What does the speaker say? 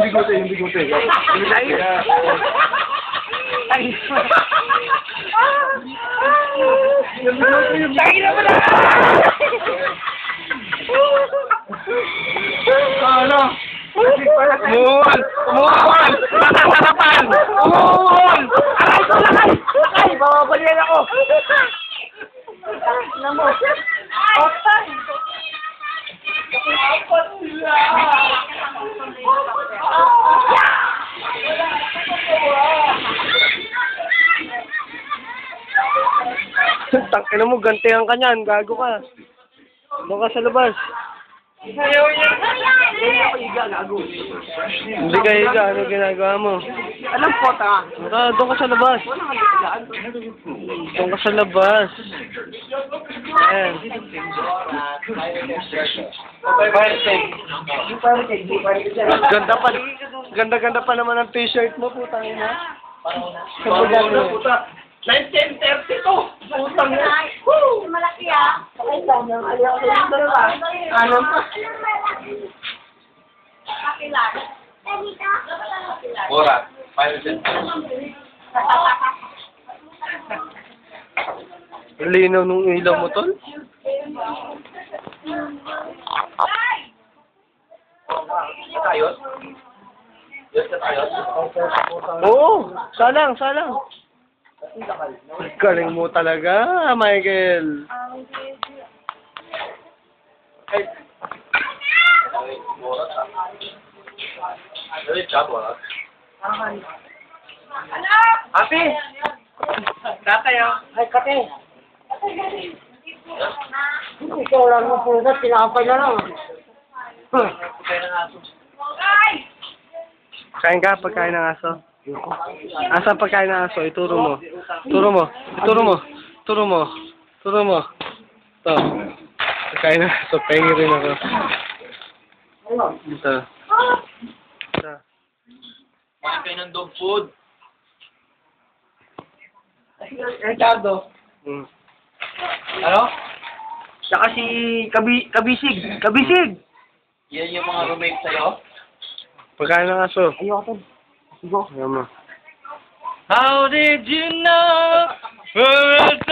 bigote, yung bigote. Ay! Ay! Yung bigote, yung Tayo na mo na! ano? Umuhol! Umuhol! Masasarapan! Umuhol! Aray ko! Lakay! Lakay! Bababalian ako! Ano mo? Otay! Apat sila! Tangina mo, gantihan ka niyan. Gago ka. Doon ka sa labas. Ayaw niya. Hindi ka higa. Ano ginagawa mo? Alam po, ta. Doon ka sa labas. Doon ka sa labas. Ayan. Ganda pa naman ang t-shirt mo, putang ina. Puta. 1932! Putang na. Malaki ah. Ay, tanong. Ayaw ko yung dalawa. Ano pa? Kapilar. Mura. 5 cents. Linaw nung ilaw mo, tol. Ayos? Yes, ayos. Oo, salang. Galing mo talaga, Michael. Ay. Mura. Dari chabo ah. Ate! Tatay, oh. Ay, kate. Ikaw lang mo po na, tinapay na lang. Kain ka, pagkain ng aso. Asa pagkain ng aso? Ituro mo. Turo mo. Ito. Pagkain ng aso. Pengi rin ako. Ito. Kumain kayo ng dog food. Ricardo. Hmm. Ano? Saka si Kabisig. Kabisig! Yan yung mga roommate sa'yo? Pagkain ng aso. Ayoko. Sigo. Ayan mo. How did you know?